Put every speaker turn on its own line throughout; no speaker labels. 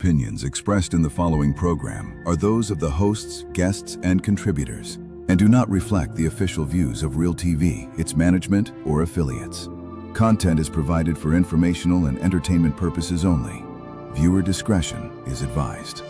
opinions expressed in the following program are those of the hosts, guests, and contributors, and do not reflect the official views of Real TV, its management, or affiliates. Content is provided for informational and entertainment purposes only. Viewer discretion is advised.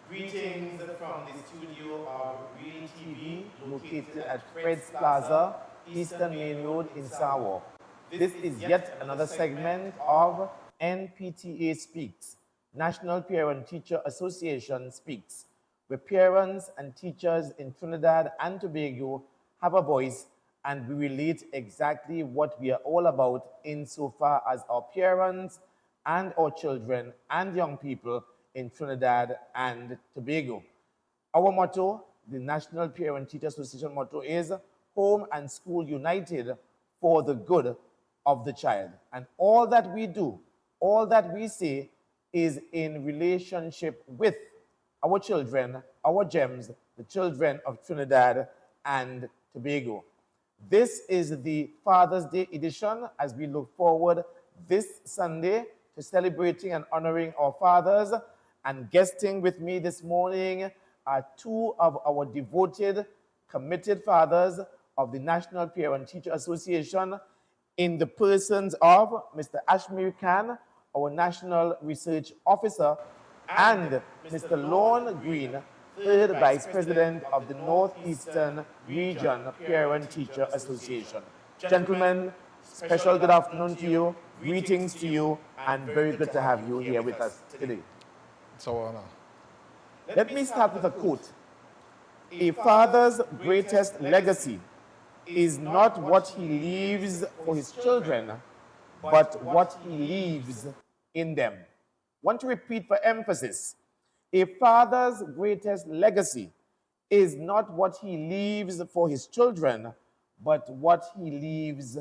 Greetings from the studio of Real TV, located at Fred's Plaza, Eastern Main Road in Sarawak. This is yet another segment of NPTA Speaks, National Parent Teacher Association Speaks, where parents and teachers in Trinidad and Tobago have a voice and we relate exactly what we are all about insofar as our parents and our children and young people in Trinidad and Tobago. Our motto, the National Parent Teacher Association motto, is Home and School United for the good of the child. And all that we do, all that we say is in relationship with our children, our gems, the children of Trinidad and Tobago. This is the Father's Day edition as we look forward this Sunday to celebrating and honoring our fathers. And guesting with me this morning are two of our devoted, committed fathers of the National Parent Teacher Association in the persons of Mr. Ashmir Khan, our National Research Officer, and Mr. Lorne Green, third Vice President of the Northeastern Region Parent Teacher Association. Gentlemen, special good afternoon to you, greetings to you, and very good to have you here with us today.
It's our honor.
Let me start with a quote. A father's greatest legacy is not what he leaves for his children, but what he leaves in them. I want to repeat for emphasis. A father's greatest legacy is not what he leaves for his children, but what he leaves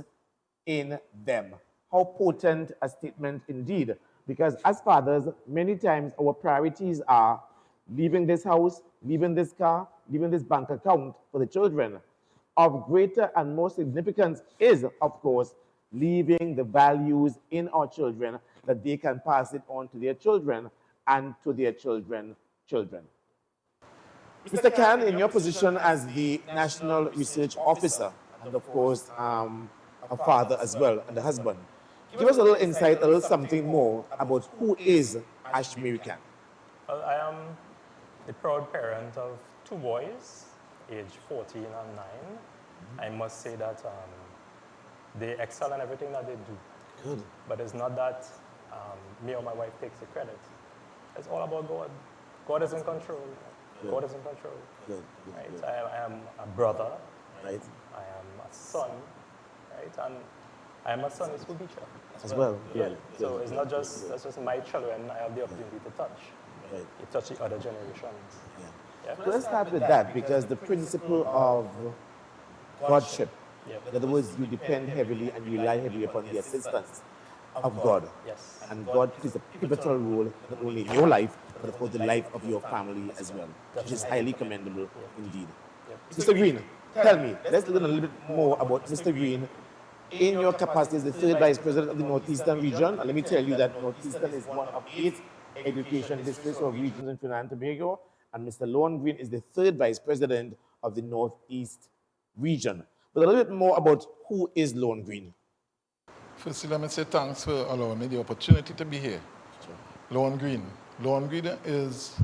in them. How potent a statement indeed. Because as fathers, many times our priorities are leaving this house, leaving this car, leaving this bank account for the children. Of greater and more significance is, of course, leaving the values in our children that they can pass it on to their children and to their children's children. Mr. Khan, in your position as the National Research Officer, and of course, a father as well, and a husband, give us a little insight, a little something more about who is Ashmir Khan.
Well, I am the proud parent of two boys, aged 14 and 9. I must say that they excel in everything that they do.
Good.
But it's not that me or my wife takes the credit. It's all about God. God is in control.
Good.
God is in control.
Good. Good.
Right?
Good.
I am a brother.
Right.
I am a son. Right? And I am a Sunday school teacher
As well. Yeah.
So it's not just that's just my children I have the opportunity to touch.
Right.
You touch the other generations.
Yeah.
Yeah.
So let's start with that because the principle of Godship, in other words, you depend heavily and you rely heavily upon the assistance of God.
Yes.
And God plays a pivotal role not only in your life, but of course the life of your family as well, which is highly commendable indeed. Mr. Green, tell me, let's learn a little bit more about Mr. Green in your capacity as the third Vice President of the Northeastern Region. And let me tell you that Northeastern is one of 8 education districts or regions in Trinidad and Tobago, and Mr. Lorne Green is the third Vice President of the Northeast Region. But a little bit more about who is Lorne Green.
Firstly, let me say thanks for allowing me the opportunity to be here.
Sure.
Lorne Green. Lorne Green is,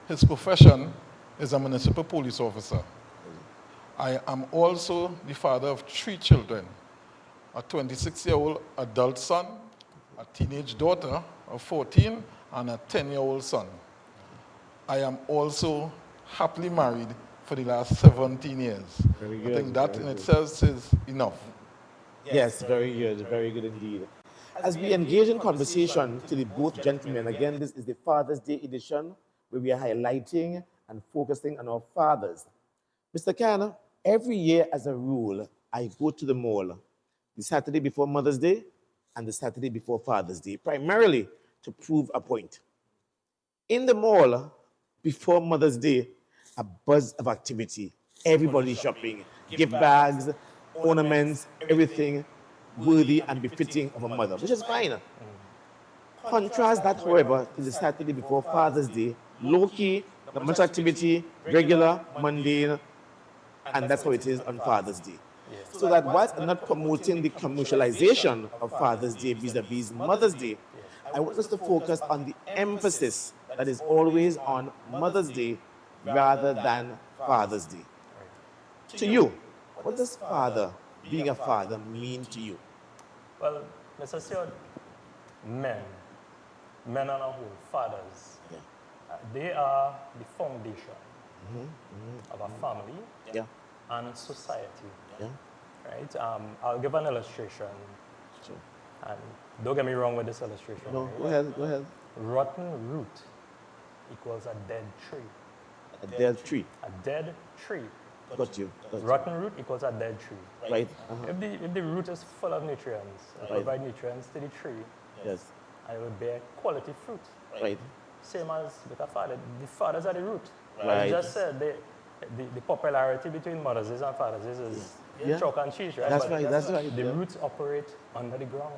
his profession is a municipal police officer. I am also the father of 3 children, a 26-year-old adult son, a teenage daughter of 14, and a 10-year-old son. I am also happily married for the last 17 years.
Very good.
I think that in itself is enough.
Yes, very good indeed. As we engage in conversation to the both gentlemen, again, this is the Father's Day edition where we are highlighting and focusing on our fathers. Mr. Khan, every year as a rule, I go to the mall the Saturday before Mother's Day and the Saturday before Father's Day, primarily to prove a point. In the mall, before Mother's Day, a buzz of activity. Everybody shopping, gift bags, ornaments, everything worthy and befitting of a mother, which is fine. Contrast that, however, to the Saturday before Father's Day, low-key, not much activity, regular, mundane, and that's how it is on Father's Day. So that whilst I'm not promoting the commercialization of Father's Day vis-a-vis Mother's Day, I want us to focus on the emphasis that is always on Mother's Day rather than Father's Day. To you, what does being a father, mean to you?
Well, Mr. Stewart, men on a whole, fathers, they are the foundation of a family and society. Right? I'll give an illustration.
Sure.
And don't get me wrong with this illustration.
No,
right?
go ahead.
Rotten root equals a dead tree.
A dead tree.
A dead tree.
Got you.
Rotten root equals a dead tree.
Right.
If the root is full of nutrients, provide nutrients to the tree,
Yes.
and it will bear quality fruit.
Right.
Same as with a father. The fathers are the root.
Right.
As you just said, the popularity between mothers and fathers is chalk and cheese, right?
That's right. That's right.
The roots operate under the ground,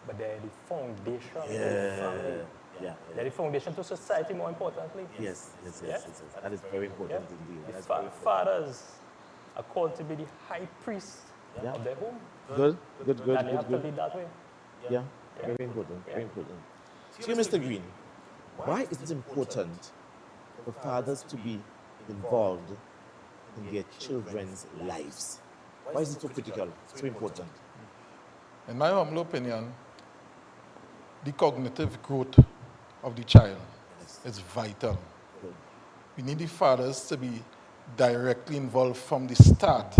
but they're the foundation of the family.
Yeah.
They're the foundation to society, more importantly.
Yes. That is very important indeed. That is very important.
Fathers are called to be the high priest of their home.
Good.
And they have to be that way.
Yeah. Very important. Very important. So, Mr. Green, why is it important for fathers to be involved in their children's lives? Why is it so critical, so important?
In my humble opinion, the cognitive growth of the child is vital.
Good.
We need the fathers to be directly involved from the start,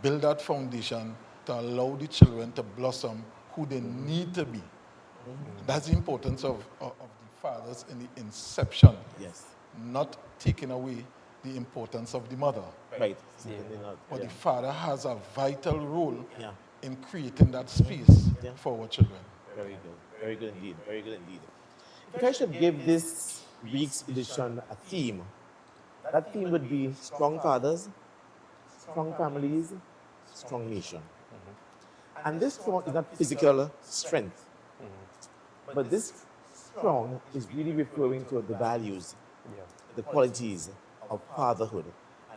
build that foundation to allow the children to blossom who they need to be. That's the importance of the fathers in the inception, not taking away the importance of the mother.
Right.
But the father has a vital role in creating that space for our children.
Very good. Very good indeed. Very good indeed. If I should give this week's edition a theme, that theme would be strong fathers, strong families, strong nation. And this strong is not physical strength, but this strong is really referring to the values, the qualities of fatherhood,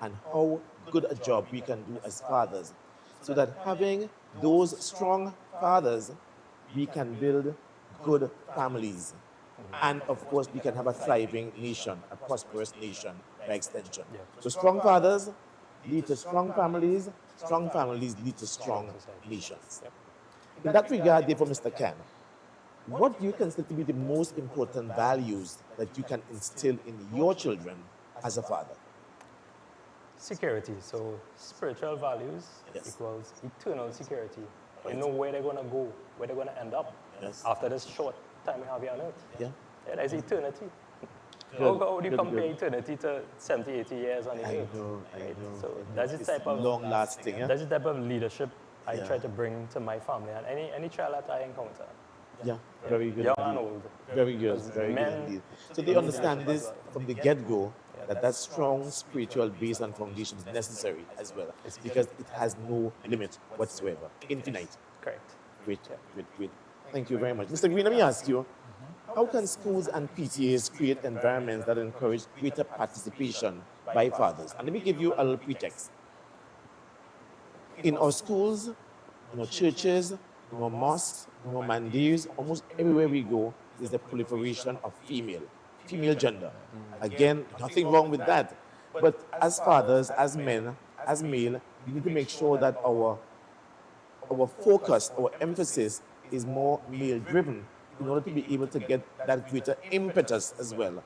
and how good a job we can do as fathers, so that having those strong fathers, we can build good families. And of course, we can have a thriving nation, a prosperous nation by extension. So strong fathers lead to strong families lead to strong nations. In that regard, therefore, Mr. Ken, what do you consider to be the most important values that you can instill in your children as a father?
Security. So spiritual values equals eternal security. You know where they're going to go, where they're going to end up after this short time we have here on earth. There's eternity. How do you compare eternity to 70, 80 years on the earth?
I know.
So that's the type of
long-lasting.
That's the type of leadership I try to bring to my family and any child that I encounter.
Very good.
Young and old.
Very good indeed. So they understand this from the get-go, that strong spiritual base and foundation is necessary as well, because it has no limit whatsoever, infinite.
Correct.
Great. Thank you very much. Mr. Green, let me ask you, how can schools and PTAs create environments that encourage greater participation by fathers? And let me give you a little pretext. In our schools, in our churches, in our mosques, in our mandirs, almost everywhere we go, there's a proliferation of female gender. Again, nothing wrong with that. But as fathers, as men, as male, we need to make sure that our focus, our emphasis is more male-driven in order to be able to get that greater impetus as well.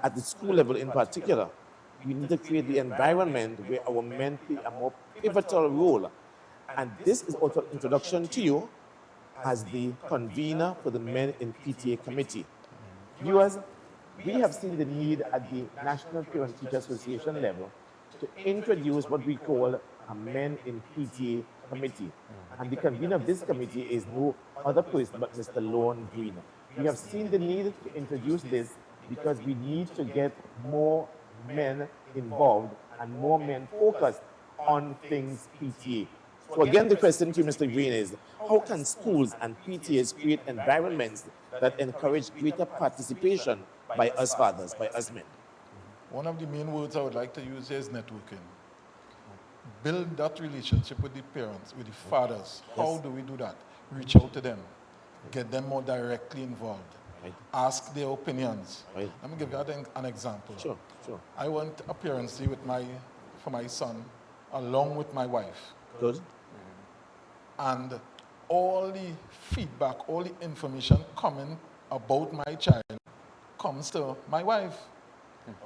At the school level in particular, we need to create the environment where our men play a more pivotal role. And this is also an introduction to you as the convener for the Men in PTA Committee. Viewers, we have seen the need at the National Parent Teacher Association level to introduce what we call a men in PTA committee. And the convener of this committee is no other person but Mr. Lorne Green. We have seen the need to introduce this because we need to get more men involved and more men focused on things PTA. So again, the question to Mr. Green is, how can schools and PTAs create environments that encourage greater participation by us fathers, by us men?
One of the main words I would like to use here is networking. Build that relationship with the parents, with the fathers. How do we do that? Reach out to them. Get them more directly involved.
Right.
Ask their opinions.
Right.
Let me give you an example.
Sure.
I went a parents' day for my son, along with my wife.
Good.
And all the feedback, all the information coming about my child comes to my wife.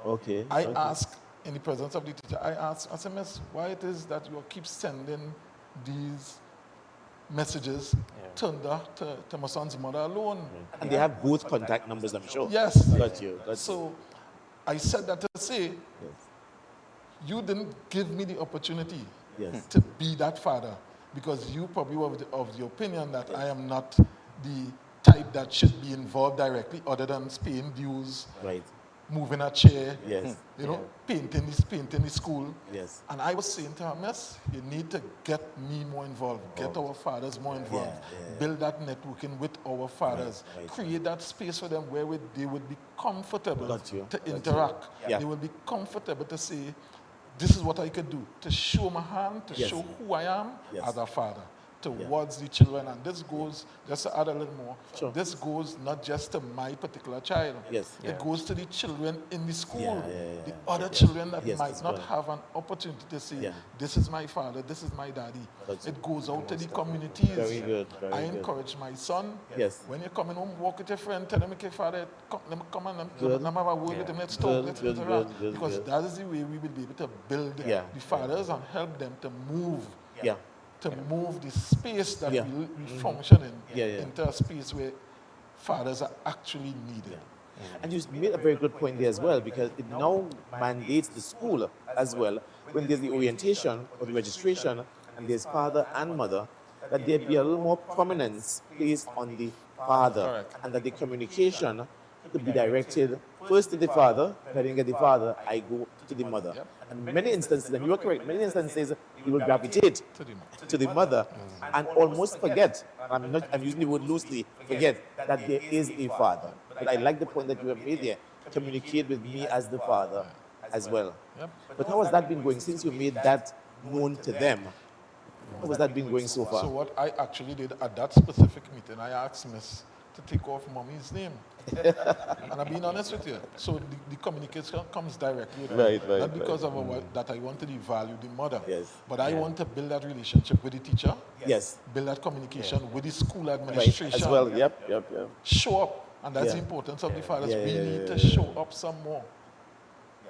Okay.
I ask, in the presence of the teacher, I said, Miss, why it is that you keep sending these messages to my son's mother alone?
And they have both contact numbers, I'm sure.
Yes.
Got you.
So I said that to say, you didn't give me the opportunity to be that father, because you probably were of the opinion that I am not the type that should be involved directly, other than paying dues,
Right.
moving a chair,
Yes.
painting the school.
Yes.
And I was saying to her, Miss, you need to get me more involved, get our fathers more involved, build that networking with our fathers, create that space for them where they would be comfortable to interact. They will be comfortable to say, this is what I could do, to show my hand, to show who I am as a father towards the children. And this goes, just to add a little more, this goes not just to my particular child. It goes to the children in the school, the other children that might not have an opportunity to say, this is my father, this is my daddy. It goes out to the communities.
Very good.
I encourage my son, when you're coming home, walk with your friend, tell him, okay, father, come and let me have a word with him, let's talk, let's interact. Because that is the way we will be able to build the fathers and help them to move. To move the space that we function in into a space where fathers are actually needed.
And you made a very good point there as well, because it now mandates the school as well, when there's the orientation or the registration, and there's father and mother, that there be a little more prominence placed on the father, and that the communication could be directed first to the father. If I didn't get the father, I go to the mother. And many instances, and you are correct, many instances you will gravitate to the mother and almost forget, I'm using the word loosely, forget that there is a father. But I like the point that you have made there. Communicate with me as the father as well. But how has that been going since you made that known to them? How has that been going so far?
So what I actually did at that specific meeting, I asked Miss to take off mommy's name. And I'm being honest with you. So the communication comes directly with me. Not because of that I wanted to value the mother. But I want to build that relationship with the teacher. Build that communication with the school administration.
As well,
Show up. And that's the importance of the fathers. We need to show up some more.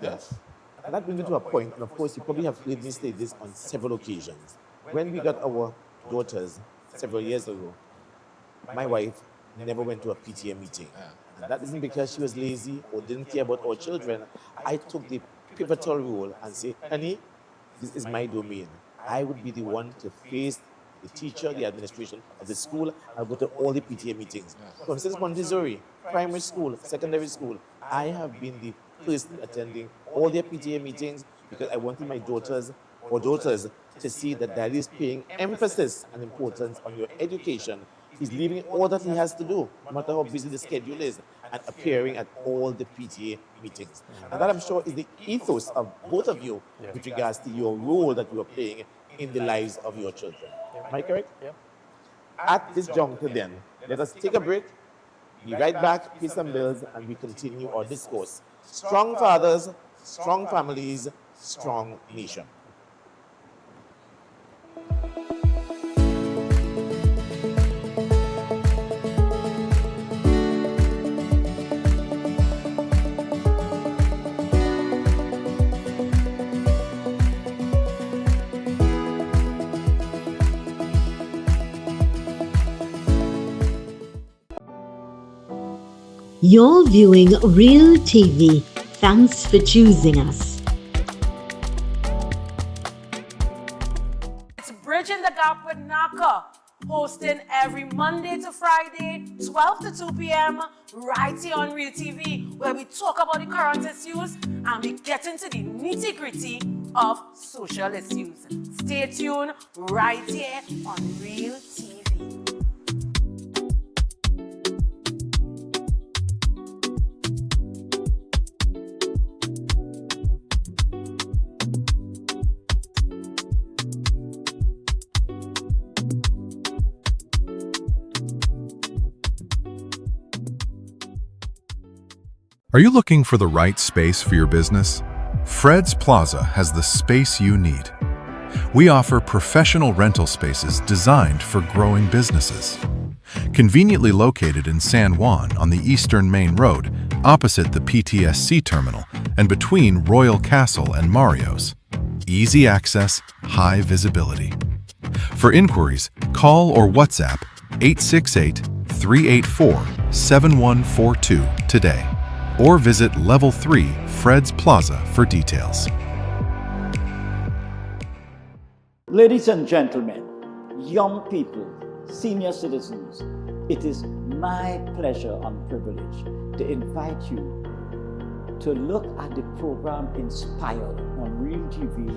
And that brings me to a point, and of course you probably have heard me say this on several occasions. When we got our daughters several years ago, my wife never went to a PTA meeting. And that isn't because she was lazy or didn't care about our children. I took the pivotal role and say, honey, this is my domain. I would be the one to face the teacher, the administration of the school. I'll go to all the PTA meetings. For instance, Montessori, primary school, secondary school, I have been the person attending all their PTA meetings because I wanted my daughters to see that daddy is paying emphasis and importance on your education. He's leaving all that he has to do, no matter how busy the schedule is, and appearing at all the PTA meetings. And that, I'm sure, is the ethos of both of you with regards to your role that you are playing in the lives of your children. Am I correct? At this juncture then, let us take a break, be right back, pay some bills, and we continue our discourse. Strong fathers, strong families, strong nation.
You're viewing Real TV. Thanks for choosing us.
Bridging the Gap with NACA, hosting every Monday to Friday, 12 to 2 p.m. right here on Real TV, where we talk about the current issues and we get into the nitty-gritty of social issues. Stay tuned right here on Real TV.
Are you looking for the right space for your business? Fred's Plaza has the space you need. We offer professional rental spaces designed for growing businesses. Conveniently located in San Juan on the Eastern Main Road, opposite the PTSC terminal and between Royal Castle and Mario's. Easy access, high visibility. For inquiries, call or WhatsApp 868-384-7142 today, or visit Level 3 Fred's Plaza for details.
Ladies and gentlemen, young people, senior citizens, it is my pleasure and privilege to invite you to look at the program Inspired on Real TV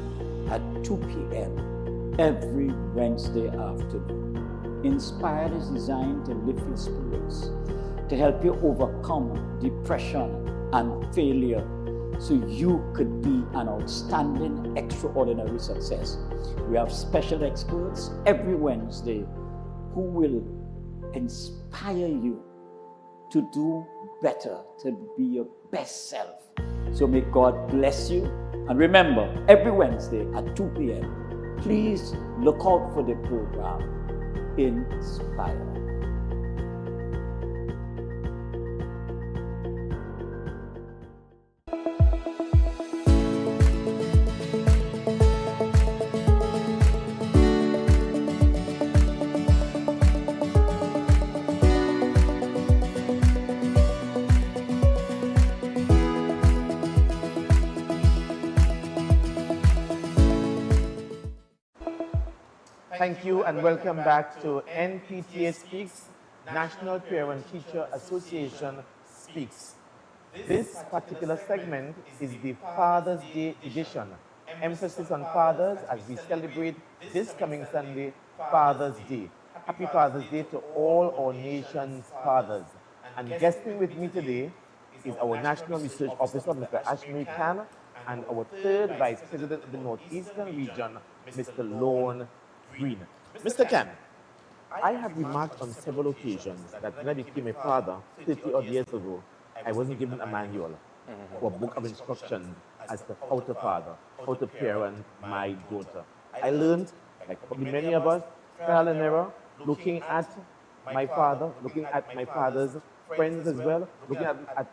at 2 p.m. every Wednesday afternoon. Inspired is designed to lift your spirits, to help you overcome depression and failure so you could be an outstanding, extraordinary success. We have special experts every Wednesday who will inspire you to do better, to be your best self. So may God bless you. And remember, every Wednesday at 2 p.m., please look out for the program Inspire.
Thank you and welcome back to NPTA Speaks, National Parent Teacher Association Speaks. This particular segment is the Father's Day edition. Emphasis on fathers as we celebrate this coming Sunday, Father's Day. Happy Father's Day to all our nation's fathers. And guesting with me today is our National Research Officer, Mr. Ashmi Khan, and our third Vice President of the Northeastern Region, Mr. Lorne Green. Mr. Khan, I have remarked on several occasions that when I became a father 30 odd years ago, I wasn't given a manual or a book of instructions as to how to father, how to parent my daughter. I learned, like probably many of us, trial and error, looking at my father, looking at my father's friends as well, looking at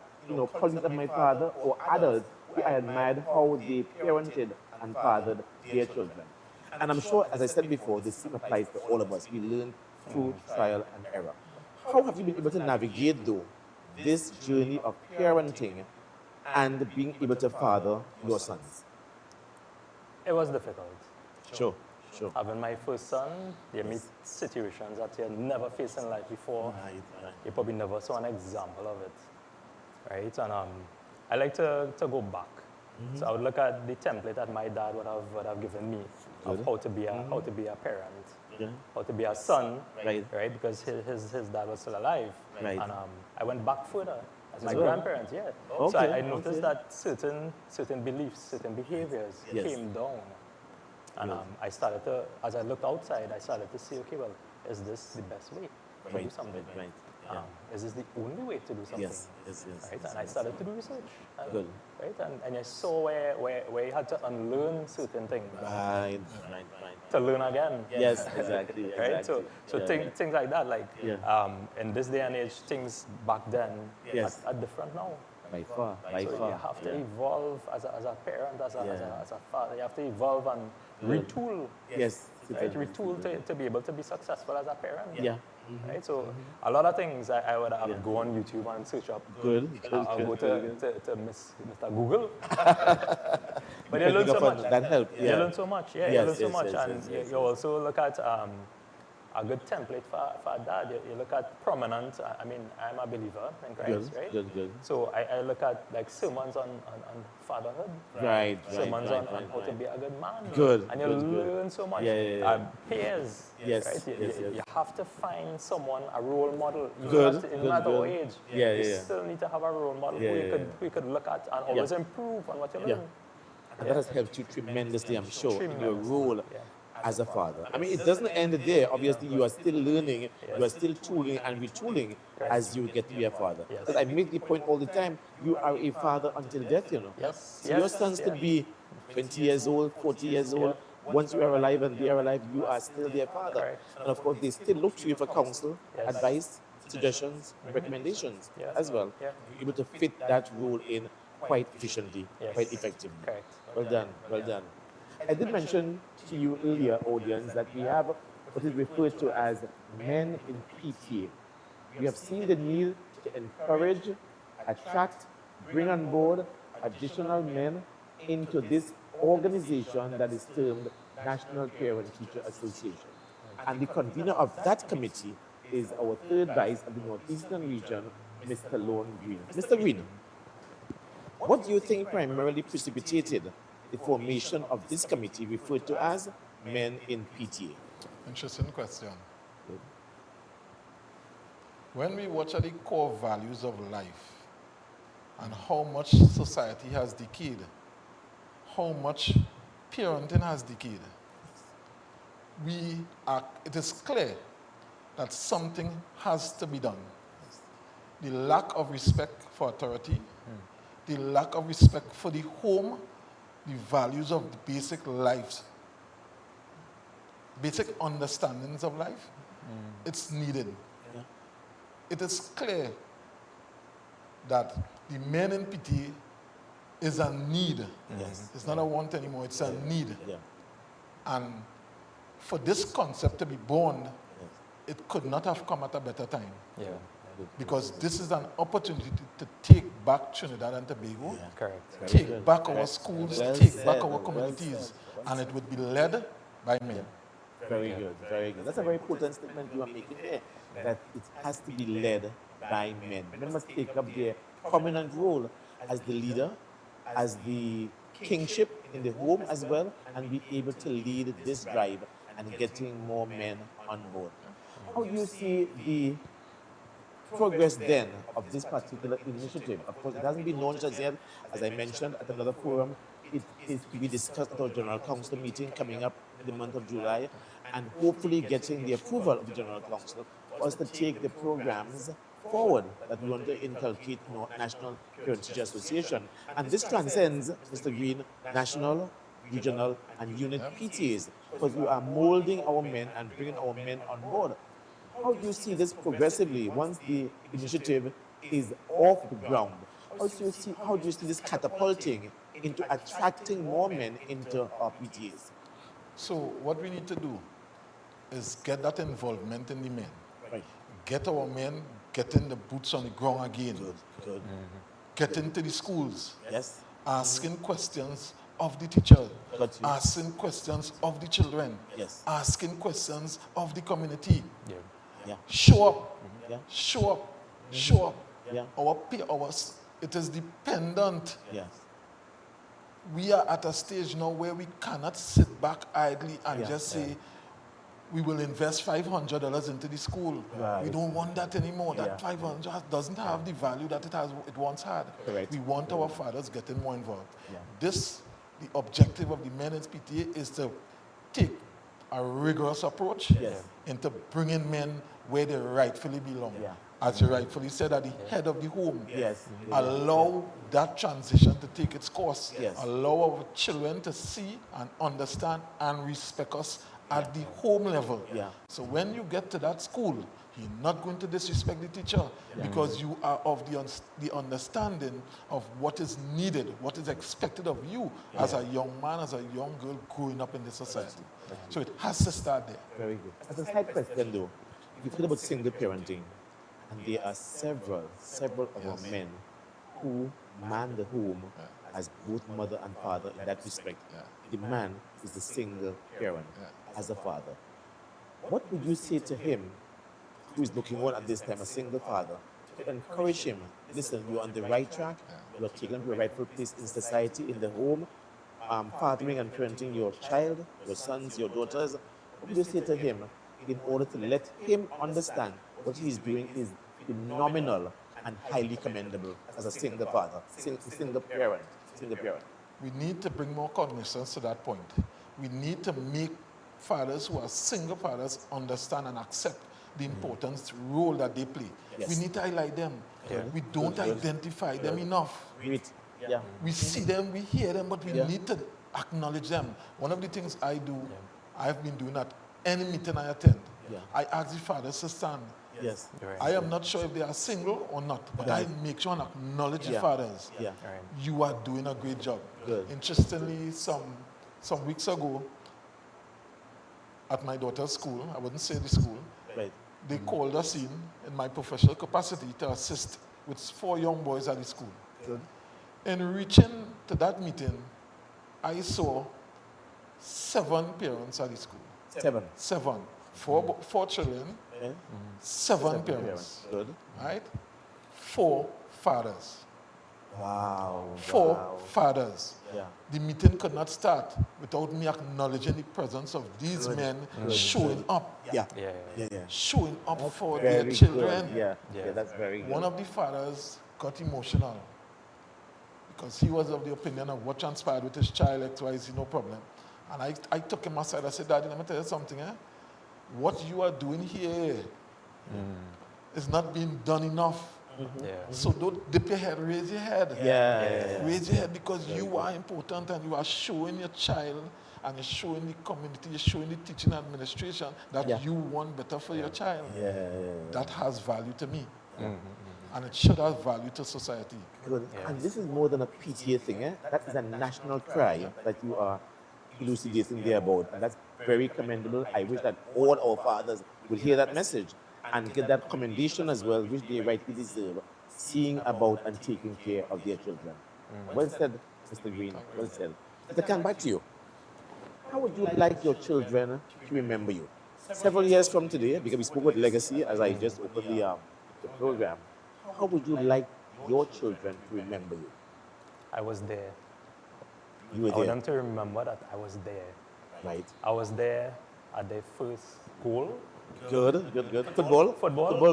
colleagues of my father or others who I admired how they parented and fathered their children. And I'm sure, as I said before, this same applies to all of us. We learn through trial and error. How have you been able to navigate, though, this journey of parenting and being able to father your sons?
It was difficult.
Sure.
Having my first son, they meet situations that you had never faced in life before.
Right.
You probably never saw an example of it, right? And I like to go back. So I would look at the template that my dad would have given me of how to be a parent, how to be a son, right? Because his dad was still alive, and I went back further as my grandparents, So I noticed that certain beliefs, certain behaviors came down, and I started to, as I looked outside, I started to see, okay, well, is this the best way to do something? Is this the only way to do something?
Yes.
Right? And I started to do research. Right? And I saw where you had to unlearn certain things.
Right.
To learn again.
Yes, exactly.
Right? So things like that, like in this day and age, things back then are different now.
By far.
You have to evolve as a parent, as a father. You have to evolve and retool.
Yes.
Right? Retool to be able to be successful as a parent.
Yeah.
Right? So a lot of things I would go on YouTube and search up.
Good.
I'll go to Mr. Google. But you learn so much.
That helped.
You learn so much. Yeah, you
Yes,
learn so
yes,
much.
yes,
And
yes,
you also look at a good template for that. You look at prominent, I mean, I'm a believer in Christ, right?
Good.
So I look at like sermons on fatherhood.
Right.
Sermons on how to be a good man.
Good,
And you
good, good.
learn so much.
Yeah.
Peers,
Yes,
right?
yes.
You have to find someone, a role model, even
Good,
no
good,
matter
good.
what age.
Yeah,
you
yeah.
still need to have a role model
Yeah,
who
yeah,
we could look at and always improve on what you learn.
And that has helped you tremendously, I'm sure, in your role
Yeah.
as a father. I mean, it doesn't end there. Obviously, you are still learning, you are still tooling and retooling as you get to be a father.
Yes.
Because I make the point all the time, you are a father until death, you know.
Yes.
So your sons could be 20 years old, 40 years old. Once you are alive and they are alive, you are still their father.
Correct.
And of course, they still look to you for counsel,
Yes.
advice, suggestions, recommendations
Yes.
as well.
Yeah.
You're able to fit that role in quite efficiently,
Yes.
quite effectively.
Correct.
Well done, well done. I did mention to you earlier, audience, that we have what is referred to as men in PTA. We have seen the need to encourage, attract, bring on board additional men into this organization that is termed National Parent Teacher Association. And the convener of that committee is our third vice of the Northeastern region, Mr. Lone Green. Mr. Green, what do you think primarily precipitated the formation of this committee referred to as Men in PTA?
Interesting question. When we watch at the core values of life and how much society has decayed, how much parenting has decayed, it is clear that something has to be done. The lack of respect for authority, the lack of respect for the home, the values of the basic lives, basic understandings of life, it's needed.
Yeah.
It is clear that the men in PTA is a need.
Yes.
It's not a want anymore, it's a need.
Yeah.
And for this concept to be born, it could not have come at a better time.
Yeah.
Because this is an opportunity to take back Trinidad and Tobago,
Correct.
take back our schools,
Well
take
said,
back our
well
communities,
said.
and it would be led by men.
Very good, very good. That's a very important statement you are making there, that it has to be led by men. Men must take up their prominent role as the leader, as the kingship in the home as well, and be able to lead this drive and getting more men on board. How do you see the progress then of this particular initiative? Of course, it hasn't been launched as yet. As I mentioned at another forum, it is to be discussed at our General Council meeting coming up in the month of July, and hopefully getting the approval of the General Council for us to take the programs forward that we want to inculcate in our National Parent Teacher Association. And this transcends, Mr. Green, national, regional, and unit PTAs, because we are molding our men and bringing our men on board. How do you see this progressively once the initiative is off the ground? How do you see this catapulting into attracting more men into our PTAs?
So what we need to do is get that involvement in the men.
Right.
Get our men getting the boots on the ground again.
Good.
Get into the schools,
Yes.
asking questions of the teacher,
Got you.
asking questions of the children,
Yes.
asking questions of the community.
Yeah.
Yeah.
Show up,
Yeah.
show up, show up.
Yeah.
It is dependent.
Yes.
We are at a stage now where we cannot sit back idly and
Yeah.
just say, we will invest $500 into the school.
Right.
We don't want that anymore.
Yeah.
That 500 doesn't have the value that it once had.
Correct.
We want our fathers getting more involved.
Yeah.
The objective of the men in PTA is to take a rigorous approach
Yes.
into bringing men where they rightfully belong.
Yeah.
As you rightfully said, at the head of the home.
Yes.
Allow that transition to take its course.
Yes.
Allow our children to see and understand and respect us at the home level.
Yeah.
So when you get to that school, you're not going to disrespect the teacher because you are of the understanding of what is needed, what is expected of you as a young man, as a young girl growing up in this society. So it has to start there.
Very good. As a side question though, you talk about single parenting, and there are several of our men who man the home as both mother and father in that respect. The man is the single parent as a father. What would you say to him who is looking on at this time, a single father, to encourage him? Listen, you're on the right track. You are taken to your rightful place in society, in the home, fathering and parenting your child, your sons, your daughters. What would you say to him in order to let him understand what he's doing is phenomenal and highly commendable as a single father, single parent, single parent?
We need to bring more cognizance to that point. We need to make fathers who are single fathers understand and accept the importance role that they play.
Yes.
We need to highlight them. We don't identify them enough.
Great. Yeah.
We see them, we hear them, but we need to acknowledge them. One of the things I do, I've been doing at any meeting I attend, I ask the fathers to stand.
Yes.
I am not sure if they are single or not, but I make sure and acknowledge the fathers.
Yeah.
You are doing a great job.
Good.
Interestingly, some weeks ago, at my daughter's school, I wouldn't say the school, they called us in my professional capacity to assist with 4 young boys at the school.
Good.
In reaching to that meeting, I saw 7 parents at the school.
7.
7. 4 children, 7 parents.
Good.
Right? 4 fathers.
Wow.
4 fathers.
Yeah.
The meeting could not start without me acknowledging the presence of these men showing up.
Yeah.
Showing up for
Very
their children.
good. Yeah, that's very good.
One of the fathers got emotional because he was of the opinion of what transpired with his child, XYZ, no problem. And I took him aside. I said, Daddy, let me tell you something. What you are doing here is not being done enough. So don't dip your head, raise your head. Raise your head because you are important and you are showing your child and you're showing the community, you're showing the teaching administration that you want better for your child. That has value to me. And it should have value to society.
Good. And this is more than a PTA thing. That is a national cry that you are elucidating there about. And that's very commendable. I wish that all our fathers would hear that message and get that commendation as well, which they rightly deserve, seeing about and taking care of their children. Well said, Mr. Green. Well said. Mr. Khan, back to you. How would you like your children to remember you? Several years from today, because we spoke about legacy as I just opened the program, how would you like your children to remember you?
I was there.
You were
I want
there.
them to remember that I was there.
Right.
I was there at their first goal.
Good. Football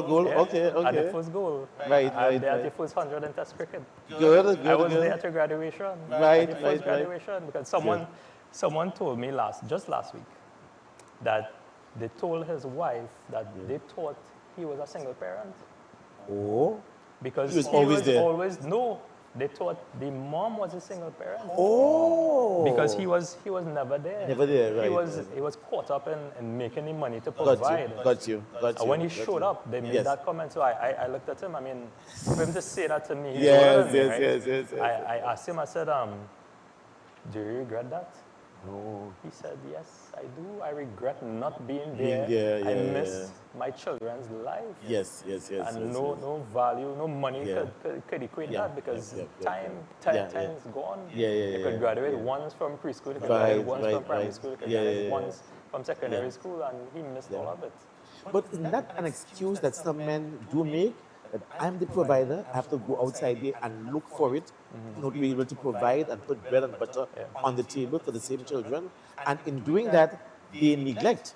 goal.
Yeah.
Okay.
At the first goal.
Right.
At the first 100 in Test cricket.
Good.
I was there at your graduation.
Right,
At the first graduation. Because someone told me just last week that they told his wife that they thought he was a single parent.
Oh.
Because
He was always there.
No. They thought the mom was a single parent.
Oh.
Because he was never there.
Never there, right.
He was caught up in making the money to provide.
Got you.
And when he showed up, they made that comment. So I looked at him. I mean, for him to say that to me,
Yes.
I asked him. I said, "Do you regret that?"
No.
He said, "Yes, I do. I regret not being there. I missed my children's life.
Yes.
And no value, no money could equate that because time is gone. You could graduate once from preschool, you could graduate once from primary school, you could graduate once from secondary school, and he missed all of it.
But isn't that an excuse that some men do make? That I'm the provider, I have to go outside there and look for it, to be able to provide and put bread and butter on the table for the same children. And in doing that, they neglect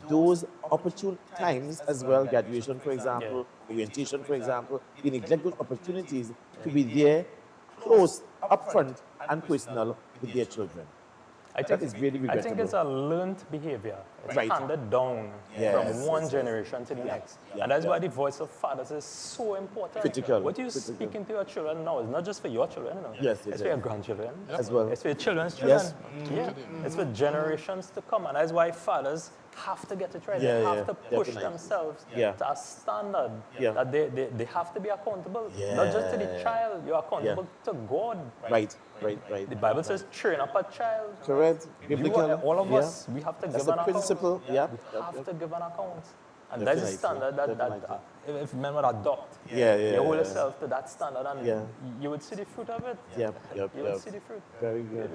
those opportune times as well, graduation, for example, orientation, for example. They neglect those opportunities to be there, close, upfront, and personal with their children. That is really regrettable.
I think it's a learned behavior. It's handed down from one generation to the next. And that's why the voice of fathers is so important.
Critical.
What you're speaking to your children now is not just for your children, it's for your grandchildren.
As well.
It's for your children's children. It's for generations to come. And that's why fathers have to get it right. They have to push themselves to a standard that they have to be accountable. Not just to the child, you're accountable to God.
Right.
The Bible says, train up a child.
Correct.
All of us, we have to give an account.
That's the principle.
We have to give an account. And that's a standard that if men would adopt, you hold yourself to that standard and you would see the fruit of it.
You
would see the fruit.
Very good,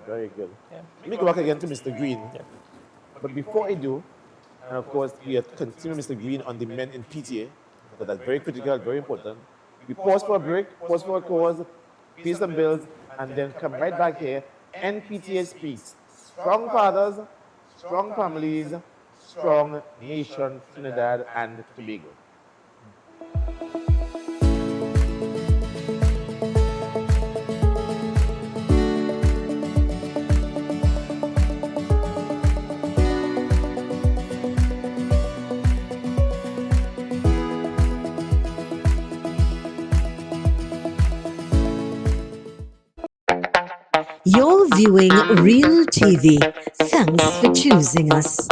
very good.
Yeah.
Let me go back again to Mr. Green. But before I do, and of course, we are continuing Mr. Green on the men in PTA, because that's very critical, very important. We pause for a break, pause for a cause, pay some bills, and then come right back here. NPTA speaks. Strong fathers, strong families, strong nation, Trinidad and Tobago.
You're viewing Real TV. Thanks for choosing us.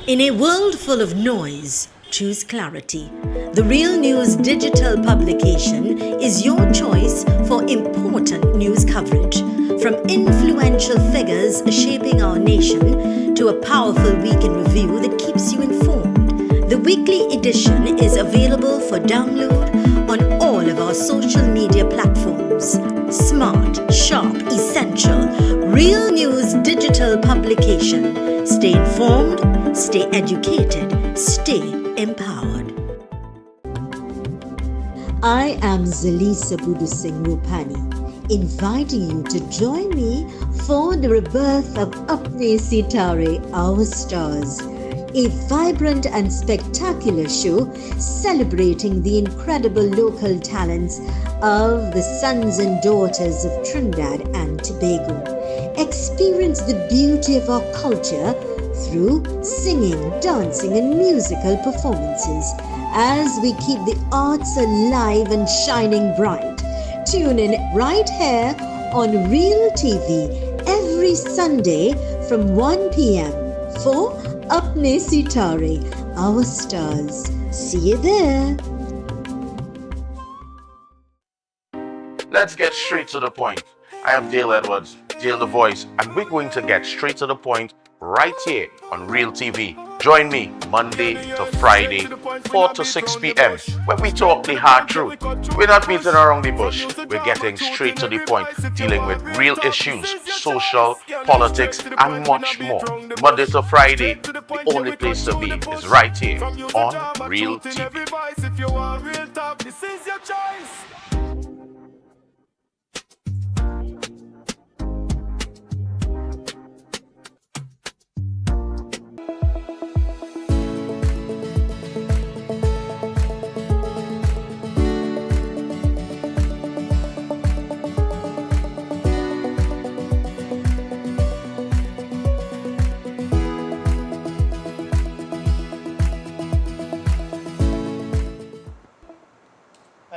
In a world full of noise, choose clarity. The Real News digital publication is your choice for important news coverage. From influential figures shaping our nation to a powerful week in review that keeps you informed. The weekly edition is available for download on all of our social media platforms. Smart, sharp, essential, Real News digital publication. Stay informed, stay educated, stay empowered. I am Zalisa Budu Singh Rupani, inviting you to join me for the rebirth of Apne Sitare, Our Stars, a vibrant and spectacular show celebrating the incredible local talents of the sons and daughters of Trinidad and Tobago. Experience the beauty of our culture through singing, dancing, and musical performances as we keep the arts alive and shining bright. Tune in right here on Real TV every Sunday from 1 p.m. for Apne Sitare, Our Stars. See you there.
Let's get straight to the point. I am Dale Edwards, Dale the Voice, and we're going to get straight to the point right here on Real TV. Join me Monday to Friday, 4 to 6 p.m. when we talk the hard truth. We're not beating around the bush. We're getting straight to the point, dealing with real issues, social, politics, and much more. Monday to Friday, the only place to be is right here on Real TV.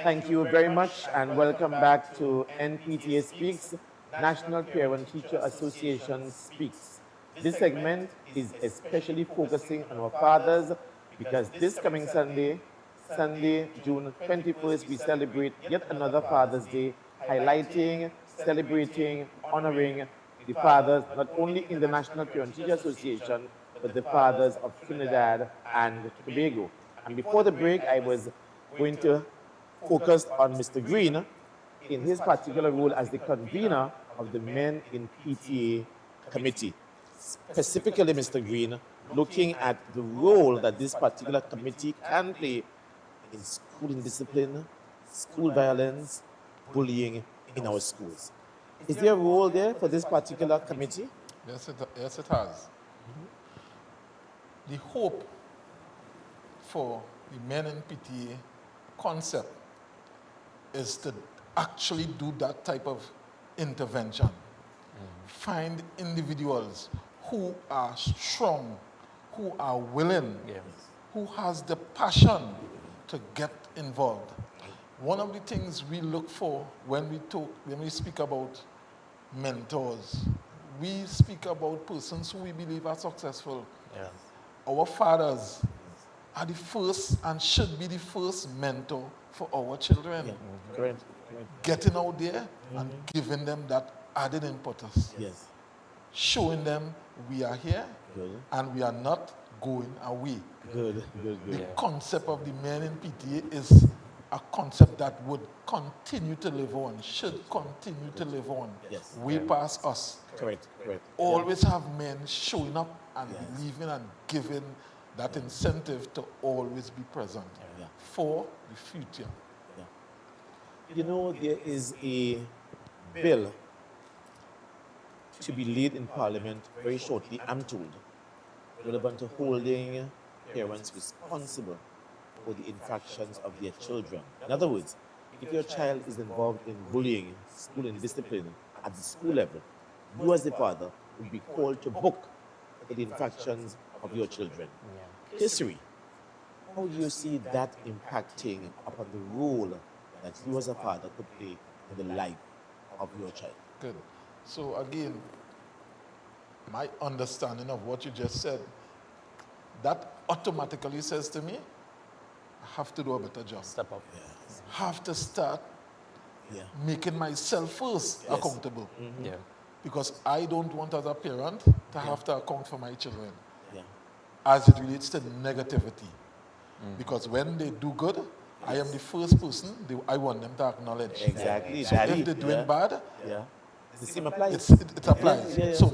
Thank you very much and welcome back to NPTA Speaks, National Parent Teacher Association Speaks. This segment is especially focusing on our fathers because this coming Sunday, June 21st, we celebrate yet another Father's Day, highlighting, celebrating, honoring the fathers not only in the National Parent Teacher Association, but the fathers of Trinidad and Tobago. And before the break, I was going to focus on Mr. Green in his particular role as the convener of the Men in PTA Committee. Specifically, Mr. Green, looking at the role that this particular committee can play in school indiscipline, school violence, bullying in our schools. Is there a role there for this particular committee?
Yes, it has. The hope for the Men in PTA concept is to actually do that type of intervention. Find individuals who are strong, who are willing, who has the passion to get involved. One of the things we look for when we speak about mentors, we speak about persons who we believe are successful. Our fathers are the first and should be the first mentor for our children.
Great.
Getting out there and giving them that added impetus.
Yes.
showing them we are here
Good.
and we are not going away.
Good.
The concept of the men in PTA is a concept that would continue to live on, should continue to live on,
Yes.
way past us.
Correct.
Always have men showing up and believing and giving that incentive to always be present for the future.
You know, there is a bill to be laid in Parliament very shortly, I'm told, relevant to holding parents responsible for the infractions of their children. In other words, if your child is involved in bullying, school indiscipline at the school level, you as the father will be called to book for the infractions of your children. History. How do you see that impacting upon the role that you as a father could play in the life of your child?
Good. So again, my understanding of what you just said, that automatically says to me, I have to do a better job.
Step up.
Have to start making myself first accountable.
Yeah.
Because I don't want as a parent to have to account for my children
Yeah.
as it relates to negativity. Because when they do good, I am the first person I want them to acknowledge.
Exactly.
So
Daddy,
if they're doing bad,
the same applies.
it applies.
Yeah.
So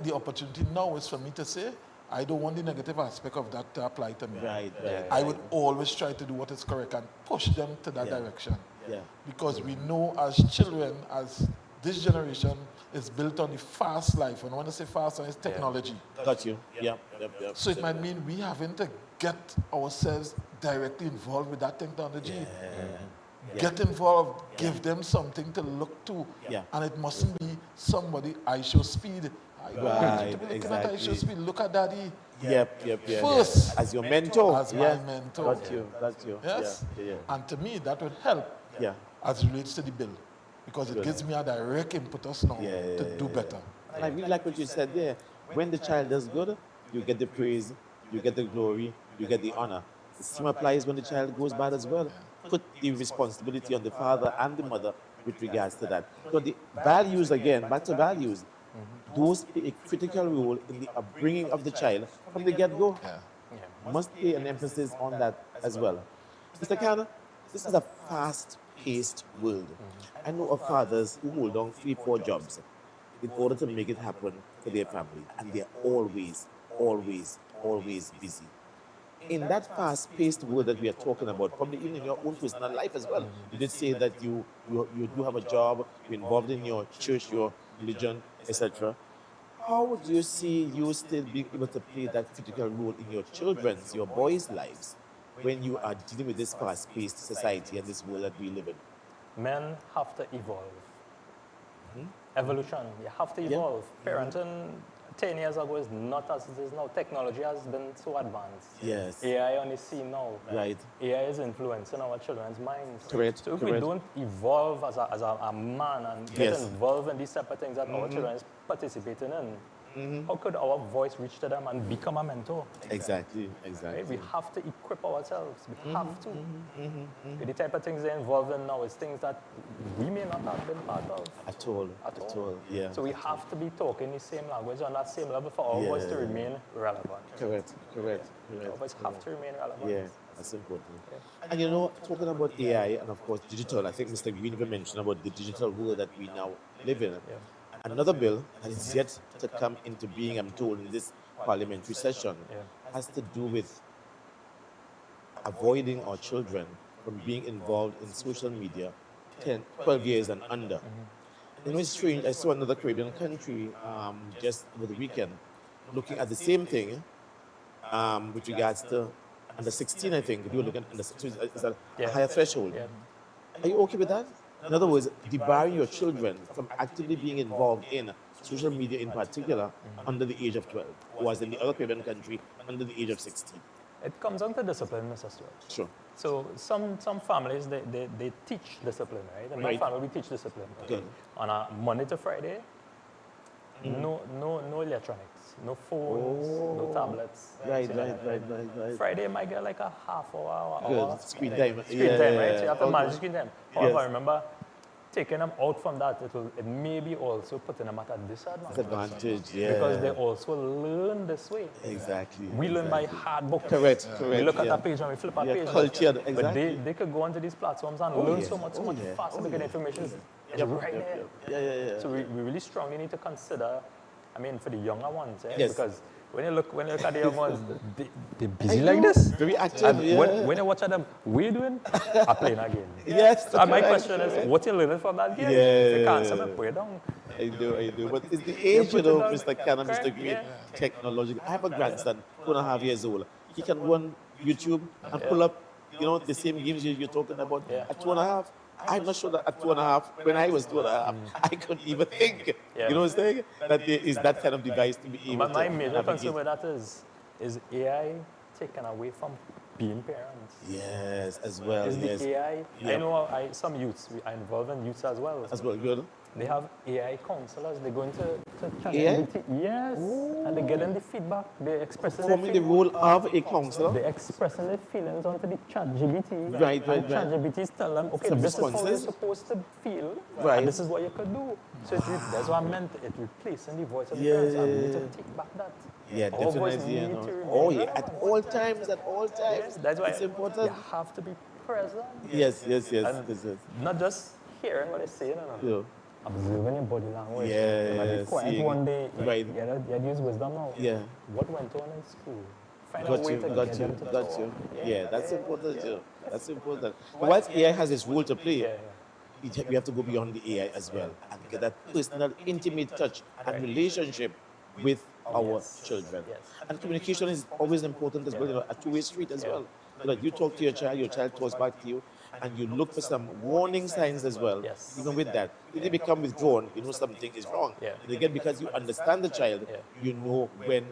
the opportunity now is for me to say, I don't want the negative aspect of that to apply to me.
Right.
I would always try to do what is correct and push them to that direction.
Yeah.
Because we know as children, as this generation is built on the fast life. And when I say fast, it's technology.
Got you. Yep.
So it might mean we having to get ourselves directly involved with that technology. Get involved, give them something to look to. And it mustn't be somebody I show speed. I don't want you to be looking at I show speed. Look at daddy.
Yep.
First.
As your mentor.
As my mentor.
Got you.
Yes.
Yeah.
And to me, that would help as it relates to the bill. Because it gives me a direct impetus now to do better.
And I really like what you said there. When the child does good, you get the praise, you get the glory, you get the honor. The same applies when the child goes bad as well. Put the responsibility on the father and the mother with regards to that. So the values, again, back to values, those play a critical role in the upbringing of the child from the get-go. Must play an emphasis on that as well. Mr. Khan, this is a fast-paced world. I know of fathers who hold on 3-4 jobs in order to make it happen for their family, and they're always busy. In that fast-paced world that we are talking about, probably even in your own personal life as well, you did say that you do have a job, you're involved in your church, your religion, etc. How do you see you still being able to play that critical role in your children's, your boys' lives, when you are dealing with this fast-paced society and this world that we live in?
Men have to evolve. Evolution, you have to evolve. Parenting 10 years ago is not as it is now. Technology has been so advanced.
Yes.
AI on the scene now.
Right.
AI is influencing our children's minds.
Correct.
So if we don't evolve as a man and get involved in these type of things that our children is participating in, how could our voice reach to them and become a mentor?
Exactly.
Right? We have to equip ourselves. We have to. The type of things they're involved in now is things that we may not have been part of.
At all. Yeah.
So we have to be talking the same language on that same level for our voice to remain relevant.
Correct.
Our voice have to remain relevant.
Yeah, that's important. And you know, talking about AI and of course digital, I think Mr. Green even mentioned about the digital world that we now live in. Another bill that is yet to come into being, I'm told, in this parliamentary session, has to do with avoiding our children from being involved in social media 12 years and under. You know, it's strange. I saw another Caribbean country just over the weekend looking at the same thing with regards to under 16, I think. They were looking at under 16, it's a higher threshold. Are you okay with that? In other words, debarring your children from actively being involved in social media in particular under the age of 12, whereas in the other Caribbean country under the age of 16.
It comes down to discipline, Mr. Stewart.
Sure.
So some families, they teach discipline, right? In my family, we teach discipline.
Good.
On a Monday to Friday, no electronics, no phones, no tablets.
Right.
Friday might get like a half hour.
Good. Screen time.
Screen time, right? So you have to manage screen time. However, I remember taking them out from that, it may be also putting them at a disadvantage.
Disadvantage, yeah.
Because they also learn this way.
Exactly.
We learn by hard books.
Correct,
We
correct.
look at a page and we flip a page.
Cultured,
But
exactly.
they could go onto these platforms and learn so much faster because the information is right there.
Yeah.
So we really strongly need to consider, I mean, for the younger ones,
Yes.
because when you look at the young ones, they're busy like this.
Very active,
And
yeah.
when you watch at them, what are you doing? I'm playing a game.
Yes.
So my
correct,
question is,
correct.
what you learning from that game?
Yeah.
If you can't, someone put it down.
I do. But it's the age,
put it down.
Mr. Cannon, Mr.
Correct,
Green,
yeah.
technological. I have a grandson, 2.5 years old. He can go on YouTube and pull up, the same games you're talking about
Yeah.
at 2.5. I'm not sure that at 2.5, when I was 2.5, I couldn't even think.
Yeah.
You know what I'm saying? That there is that kind of device to be able
But
to
my major
navigate.
concern with that is AI taken away from being parents?
Yes, as well.
Is the
yes.
AI?
Yeah.
I know some youths, I involve in youths as well.
As well, good.
They have AI counselors. They go into
AI?
ChatGPT. Yes, and they get in the feedback. They express
Performing the role of a counselor.
They expressing their feelings onto the ChatGPT.
Right.
ChatGPT's tell them, okay,
Some
this is how you're
responses.
supposed to feel,
Right.
and this is what you could do. So that's what I meant. It replacing the voice of the parents. And we need to take back that.
Yeah,
Our voice
definitely.
need to remain
Oh, yeah,
relevant.
at all times,
Yes, that's why
it's important.
you have to be present.
Yes.
And not just hearing what they say,
Yeah.
observing your body language.
Yeah,
You might be quiet
seeing-
one day,
right.
you gotta use wisdom now.
Yeah.
What went on in school? Find a
Got
way
you,
to
got
get
you,
them to
got
talk.
you. Yeah, that's important too. That's important. Whilst AI has its role to play, we have to go beyond the AI as well and get that personal, intimate touch and relationship with our children.
Yes.
And communication is always important as well, a two-way street as well. So that you talk to your child talks back to you, and you look for some warning signs as well.
Yes.
Even with that, if they become withdrawn, you know something is wrong.
Yeah.
And again, because you understand the child,
Yeah.
you know when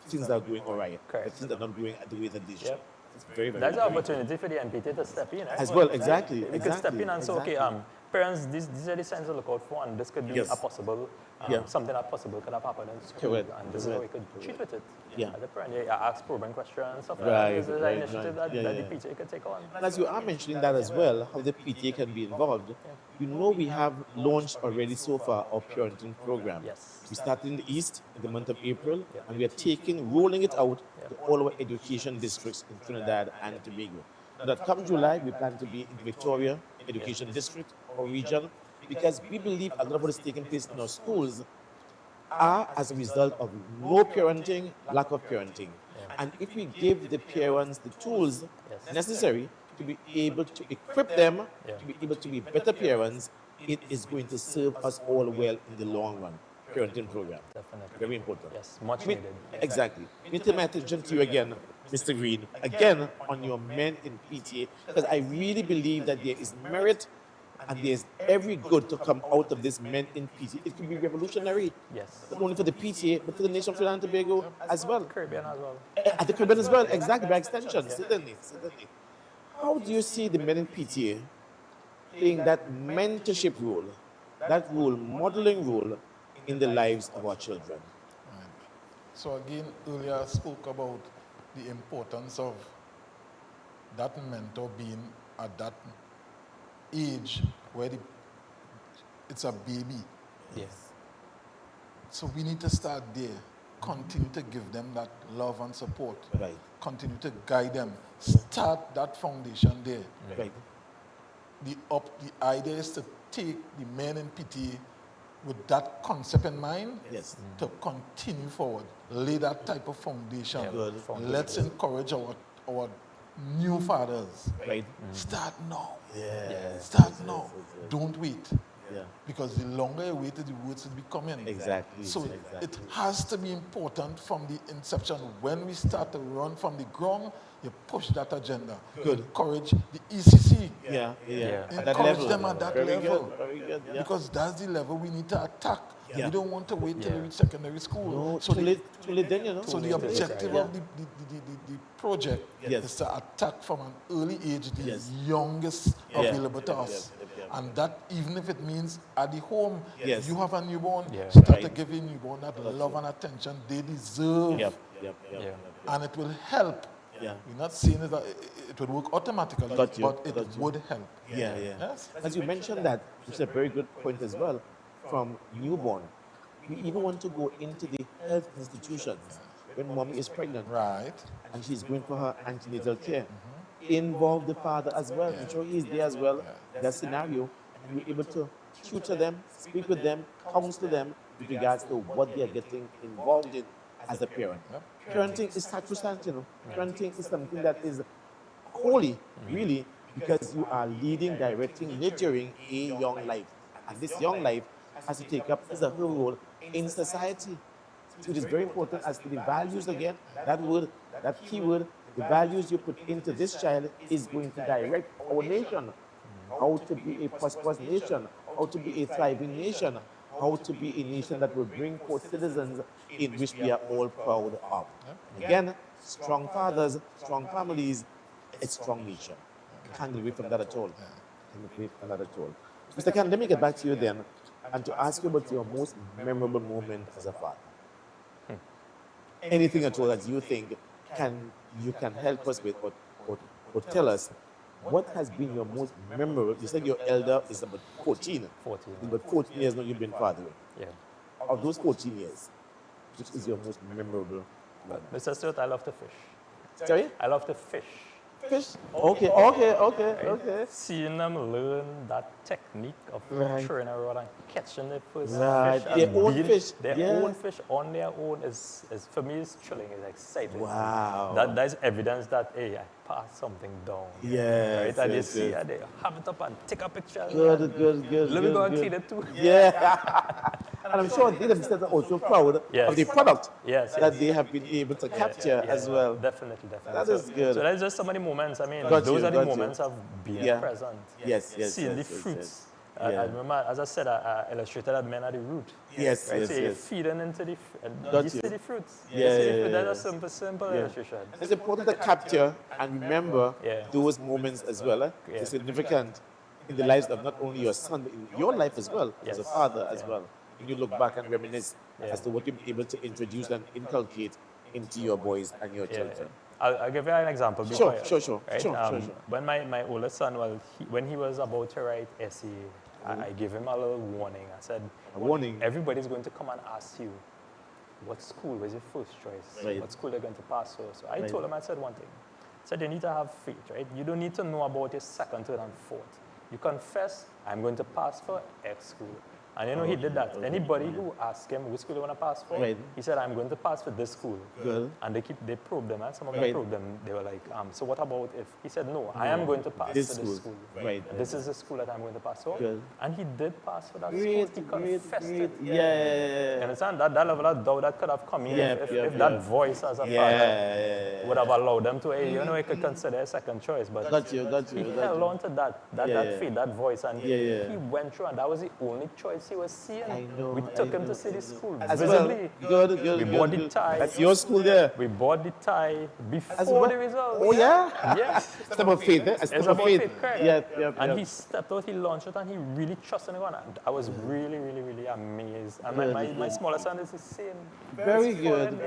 things are going all right,
Correct.
but things are not going the way that they should.
Yep.
It's very, very
That's an
important.
opportunity for the NPTA to step in.
As well, exactly,
We could step
exactly,
in and say, okay,
exactly.
parents, these are the signs to look out for, and this could be
Yes.
a possible,
Yeah.
something that possible could have happened in school,
Correct,
and this is how we could treat with it.
Yeah.
As a parent, you ask probing questions and stuff like
Right,
that. This is
right,
an initiative
right.
that,
Yeah,
that
yeah.
the PTA could take on.
And as you are mentioning that as well, how the PTA can be involved, you know we have launched already so far our parenting program.
Yes.
We started in the East in the month of April,
Yeah.
and we are rolling it out to all our education districts in Trinidad and Tobago. So that come July, we plan to be in Victoria Education District or region, because we believe a lot of what is taking place in our schools are as a result of no parenting, lack of parenting. And if we give the parents the tools
Yes.
necessary to be able to equip them
Yeah.
to be able to be better parents, it is going to serve us all well in the long run. Parenting program.
Definitely.
Very important.
Yes, much
Me-
needed.
Exactly. Me to my attention to you again, Mr. Green, again on your men in PTA, because I really believe that there is merit and there's every good to come out of this men in PTA. It could be revolutionary,
Yes.
not only for the PTA, but for the nation of Trinidad and Tobago as well.
Caribbean as well.
At the Caribbean as well, exactly, by extension, certainly. How do you see the men in PTA playing that mentorship role, that role, modeling role in the lives of our children?
So again, earlier I spoke about the importance of that mentor being at that age where it's a baby.
Yes.
So we need to start there. Continue to give them that love and support.
Right.
Continue to guide them. Start that foundation there.
Right.
The idea is to take the men in PTA with that concept in mind
Yes.
to continue forward. Lay that type of foundation.
Yeah,
Good.
Let's encourage our new fathers.
Right.
Start now.
Yeah.
Start now. Don't wait.
Yeah.
Because the longer you wait, the worse it will be coming.
Exactly.
So
Exactly.
it has to be important from the inception. When we start to run from the ground, you push that agenda.
Good.
Encourage the ECC.
Yeah. At that
Encourage
level.
them at that
Very
level.
Good. Very good. Yeah.
Because that's the level we need to attack.
Yeah.
We don't want to wait till
Yeah.
we reach secondary school.
No,
so
too late then, you know.
so the
late,
objective
yeah.
of the project
Yes.
is to attack from an early age the
Yes.
youngest
Yeah.
available to us. And that, even if it means at the home,
Yes.
you have a newborn,
Yeah.
start to
Right.
give a newborn that love and attention they deserve.
Yep.
Yeah.
And it will help
Yeah.
We're not saying that it would work automatically,
Got you,
but it
got you.
would help.
Yeah, yeah.
Yes.
As you mentioned that, which is a very good point as well, from newborn. We even want to go into the health institutions when mommy is pregnant.
Right.
And she's going for her antenatal care. Involve the father as well. Make sure he's there as well. That scenario, and you're able to tutor them, speak with them, counsel them with regards to what they are getting involved in as a parent. Parenting is sacrosanct, you know. Parenting is something that is holy, really, because you are leading, directing, nurturing a young life. And this young life has to take up his or her role in society. So it is very important as to the values again, that word, that key word, the values you put into this child is going to direct our nation. How to be a prosperous nation, how to be a thriving nation, how to be a nation that will bring forth citizens in which we are all proud of. Again, strong fathers, strong families, a strong nation. Can't get away from that at all. Can't get away from that at all. Mr. Khan, let me get back to you then and to ask you about your most memorable moment as a father. Anything at all that you think you can help us with or tell us what has been your most memorable. You said your elder is about 14.
14.
About 14 years now you've been fathering.
Yeah.
Of those 14 years, which is your most memorable one?
Mr. Stewart, I love to fish.
Sorry?
I love to fish.
Fish? Okay.
Seeing them learn that technique of throwing a rod and catching the first
Right.
fish.
Their own fish.
Their own fish on their own is for me, is thrilling, it's exciting.
Wow.
That is evidence that, hey, I passed something down.
Yes.
Right? And
yes,
they see
yes.
it, they have it up and take a picture.
Good.
Let me go and clean it too.
Yeah. And I'm sure they themselves are also proud of the product that they have been able to capture as well.
Definitely.
That is good.
So that's just so many moments. I mean,
Got
those
you,
are the
got you.
moments of being
Yeah.
present.
Yes.
Seeing the fruits. I remember, as I said, I illustrated that men are the root.
Yes,
right?
yes,
So you're
yes.
feeding into the
Got
you see
you.
the fruits.
Yeah,
You see the
yeah,
fruit.
yeah,
That's a simple illustration.
It's important to capture and remember those moments as well.
Yeah.
It's significant in the lives of not only your son, but in your life as well, as a father as well. When you look back and reminisce as to what you've been able to introduce and inculcate into your boys and your children.
I'll give you an example. Before,
Sure.
Right?
Sure.
When my oldest son, when he was about to write essay, I gave him a little warning. I said,
A warning?
Everybody's going to come and ask you, what school was your first choice?
Right.
What school they're going to pass for? So I
Right.
told him, I said one thing. I said, you need to have faith, right? You don't need to know about your second, third, and fourth. You confess, I'm going to pass for X school. And you know, he did that. Anybody who asked him which school you want to pass for, he said, I'm going to pass for this school.
Good.
And they probed them, and some of them probed them. They were like, so what about if, he said, no, I am going to pass
This
for this
school.
school.
Right.
This is the school that I'm going to pass for.
Good.
And he did pass for that
Great.
school. He confessed it. You
Yeah.
understand? That level of doubt that could have come in if that voice as a father would have allowed them to, hey, you know, I could consider a second choice. But
Got you.
he held on to that faith, that voice, and he went through, and that was the only choice he was seeing. We took him to see the school.
As
visibly.
well. Good.
We bought the tie.
That's your school there.
We bought the tie before
well?
the results.
Oh, yeah?
Yes.
Step of faith, eh? A
It's
step of
about
faith.
faith, correct.
And
he stepped out, he launched it, and he really trusted in God. And I was really amazed. And my smaller son is the same.
Very good.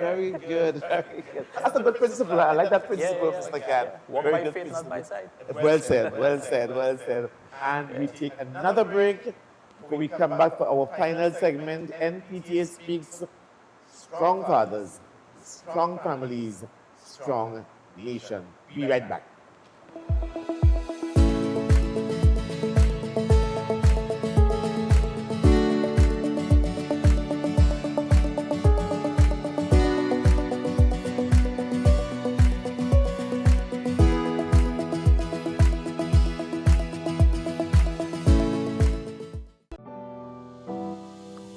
That's a good principle. I like that principle, Mr. Khan.
Walk
Very
by
good
faith, not by sight.
Well said. And we take another break. Before we come back for our final segment, NPTA speaks strong fathers, strong families, strong nation. Be right back.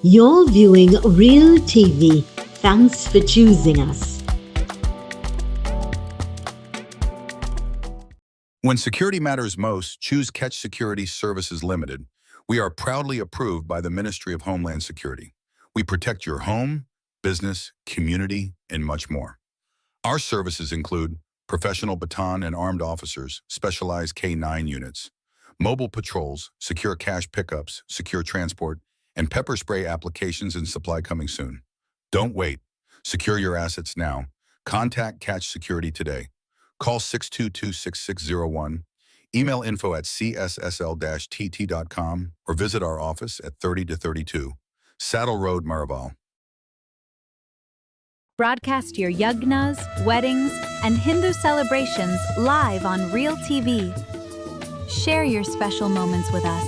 You're viewing Real TV. Thanks for choosing us.
When security matters most, choose Catch Security Services Limited. We are proudly approved by the Ministry of Homeland Security. We protect your home, business, community, and much more. Our services include professional baton and armed officers, specialized K-9 units, mobile patrols, secure cash pickups, secure transport, and pepper spray applications and supply coming soon. Don't wait. Secure your assets now. Contact Catch Security today. Call 622-6601, email info@cssl-tt.com, or visit our office at 30-32, Saddle Road, Maraval.
Broadcast your yagnas, weddings, and Hindu celebrations live on Real TV. Share your special moments with us.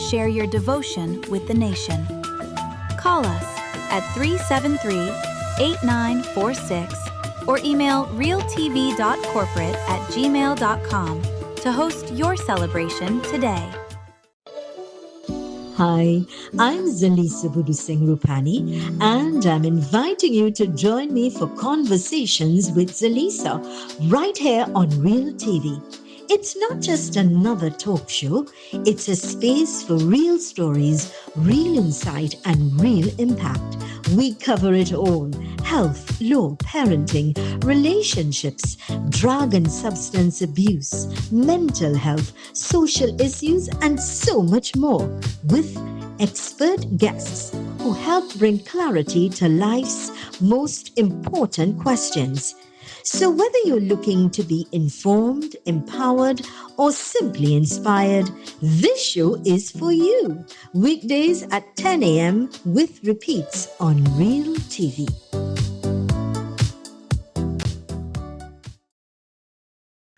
Share your devotion with the nation. Call us at 373-8946 or email realtv.corporate@gmail.com to host your celebration today.
Hi, I'm Zalisa Budusing Rupani, and I'm inviting you to join me for Conversations with Zalisa right here on Real TV. It's not just another talk show, it's a space for real stories, real insight, and real impact. We cover it all: health, law, parenting, relationships, drug and substance abuse, mental health, social issues, and so much more, with expert guests who help bring clarity to life's most important questions. So, whether you're looking to be informed, empowered, or simply inspired, this show is for you. Weekdays at 10 a.m. with repeats on Real TV.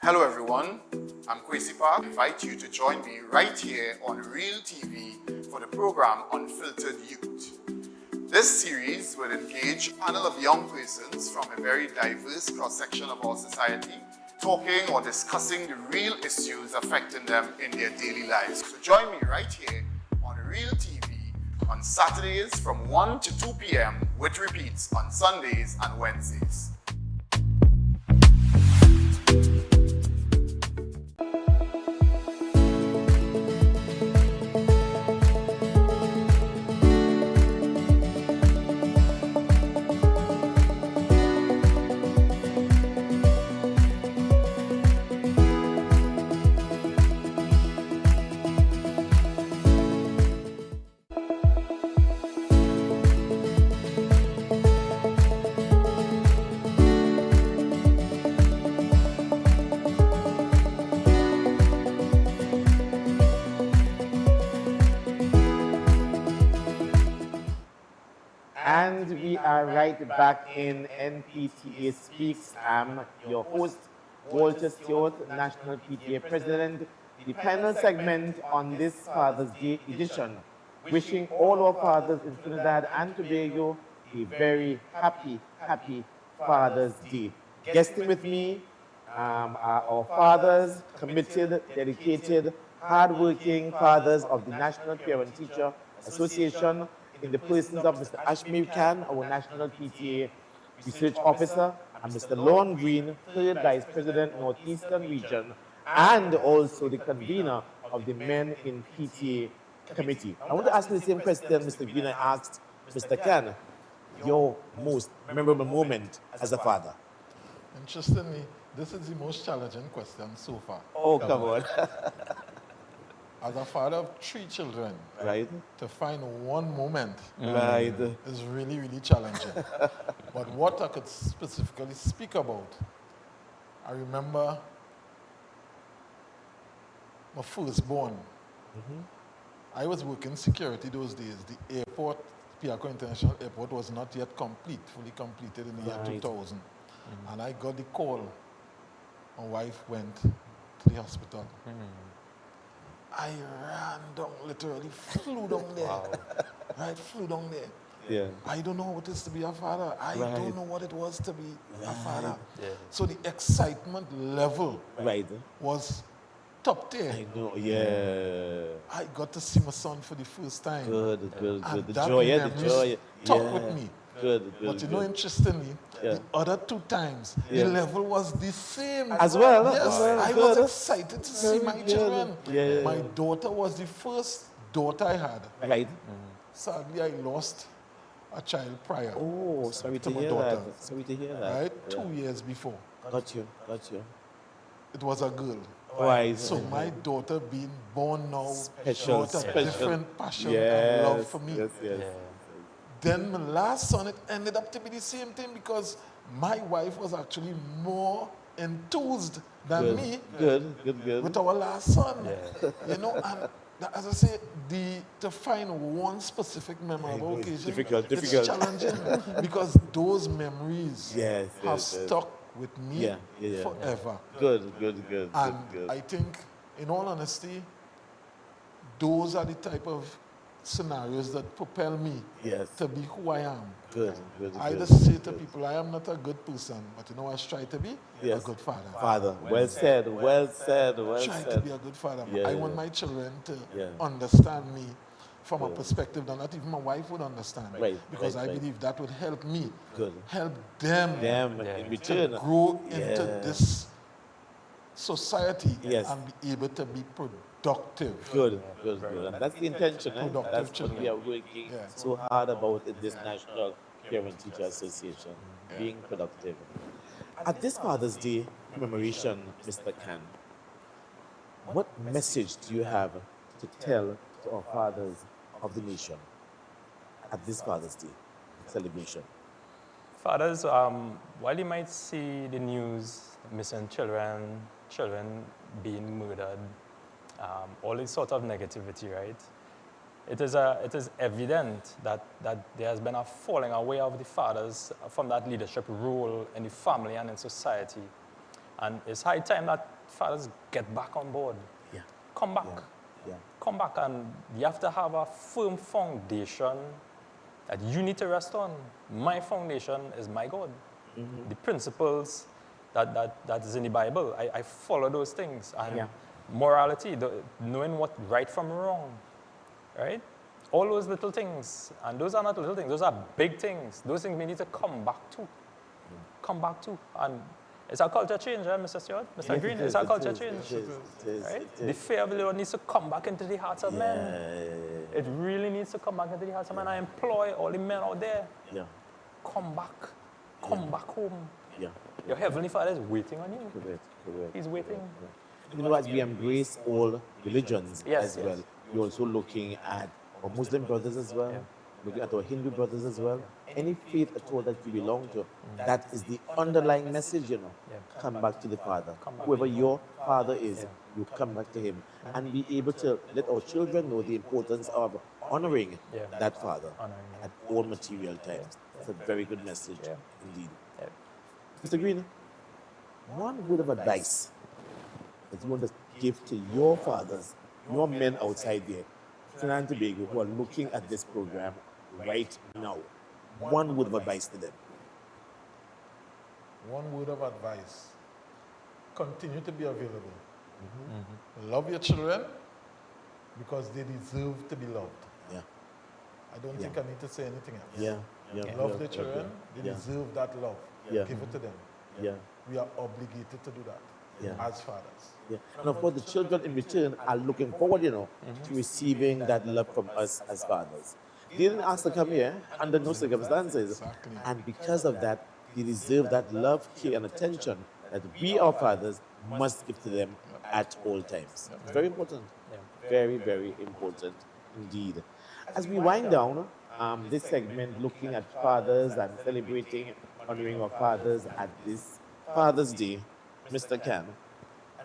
Hello everyone, I'm Kwesi Park. I invite you to join me right here on Real TV for the program Unfiltered Youth. This series will engage a panel of young persons from a very diverse cross-section of our society, talking or discussing the real issues affecting them in their daily lives. So join me right here on Real TV on Saturdays from 1 to 2 p.m. with repeats on Sundays and Wednesdays.
And we are right back in NPTA Speaks. I'm your host, Walter Stewart, National PTA President. The final segment on this Father's Day edition, wishing all our fathers in Trinidad and Tobago a very happy Father's Day. Guesting with me are our fathers, committed, dedicated, hardworking fathers of the National Parent Teacher Association, in the persons of Mr. Ashmir Khan, our National PTA Research Officer, and Mr. Lon Green, Third Vice President, Northeastern Region, and also the convener of the Men in PTA Committee. I want to ask you the same question Mr. Green asked Mr. Khan. Your most memorable moment as a father?
Interestingly, this is the most challenging question so far.
Oh, come on.
As a father of 3 children,
right,
to find one moment
right
is really, really challenging. But what I could specifically speak about, I remember my firstborn. I was working security those days. The airport, Piaco International Airport, was not yet fully completed in the year 2000. And I got the call. My wife went to the hospital. I ran down, literally flew down there.
Wow.
Right, flew down there.
Yeah.
I don't know what it is to be a father. I don't know what it was to be a father.
Yeah.
So the excitement level was top tier.
I know, yeah.
I got to see my son for the first time.
Good.
And
The
that
joy, the
memory
joy.
stuck with me.
Good.
But you know, interestingly, the other 2 times, the level was the same.
As well?
Yes, I was excited to see my children.
Yeah.
My daughter was the first daughter I had.
Right.
Sadly, I lost a child prior.
Oh, sorry to
my
hear
daughter.
that. Sorry to hear that.
Right? 2 years before.
Got you.
It was a girl.
Right.
So my daughter being born now
Special.
brought a different passion and love for me.
Yes.
Then my last son, it ended up to be the same thing because my wife was actually more enthused than
Good.
me
Good.
with our last son.
Yeah.
You know, and as I say, to find one specific memorable
It's
occasion,
difficult.
it's challenging because those memories have stuck with me forever.
Good.
And I think, in all honesty, those are the type of scenarios that propel me to be who I am.
Good.
I just say to people, I am not a good person, but you know, I try to be a good father.
Father, well said.
Try to be a good father.
Yeah,
I want my children to understand me from a perspective that not even my wife would understand. Because I believe that would help me, help them
in return.
to grow into this society and be able to be productive.
Good. And that's the intention.
Productive
That's
children.
what we are working so hard about in this National Parent Teacher Association, being productive. At this Father's Day commemoration, Mr. Khan, what message do you have to tell to our fathers of the nation at this Father's Day celebration?
Fathers, while you might see the news, missing children being murdered, all this sort of negativity, right? It is evident that there has been a falling away of the fathers from that leadership role in the family and in society. And it's high time that fathers get back on board.
Yeah.
Come back.
Yeah.
Come back, and you have to have a firm foundation that you need to rest on. My foundation is my God. The principles that is in the Bible, I follow those things. And morality, knowing what right from wrong, right? All those little things, and those are not little things, those are big things. Those things we need to come back to. Come back to. And it's a culture change, right, Mr. Stewart? Mr. Green, it's a culture change. Right? The fear of the Lord needs to come back into the hearts of men. It really needs to come back into the hearts of men. I employ all the men out there. Come back. Come back home. Your Heavenly Father is waiting on you.
Correct.
He's waiting.
You know, as we embrace all religions as well, we're also looking at our Muslim brothers as well, looking at our Hindu brothers as well. Any faith at all that you belong to, that is the underlying message, you know. Come back to the Father. Whoever your Father is, you come back to Him and be able to let our children know the importance of honoring that Father at all material times. It's a very good message indeed. Mr. Green, one word of advice that you want to give to your fathers, your men outside there, Trinidad and Tobago, who are looking at this program right now. One word of advice to them.
One word of advice. Continue to be available. Love your children because they deserve to be loved. I don't think I need to say anything else. Love the children. They deserve that love. Give it to them. We are obligated to do that as fathers.
And of course, the children in return are looking forward, you know, to receiving that love from us as fathers. They didn't ask to come here under no circumstances. And because of that, they deserve that love, care, and attention that we, our fathers, must give to them at all times. It's very important. Very, very important indeed. As we wind down this segment, looking at fathers and celebrating, honoring our fathers at this Father's Day, Mr. Khan,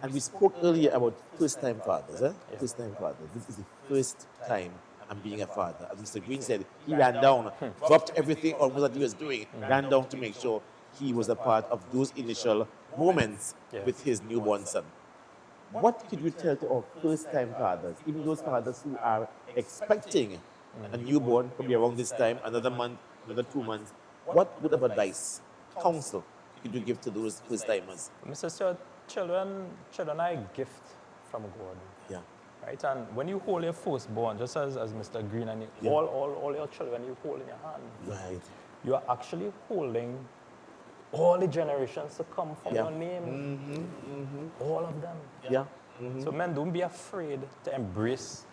and we spoke earlier about first-time fathers. First-time fathers. This is the first time I'm being a father. As Mr. Green said, he ran down, dropped everything almost that he was doing, ran down to make sure he was a part of those initial moments with his newborn son. What could you tell to our first-time fathers, even those fathers who are expecting a newborn, probably around this time, another month, another 2 months? What word of advice, counsel, could you give to those first-timers?
Mr. Stewart, children are a gift from God. Right? And when you hold your firstborn, just as Mr. Green and all your children you hold in your hand, you are actually holding all the generations to come from your name. All of them. So men, don't be afraid to embrace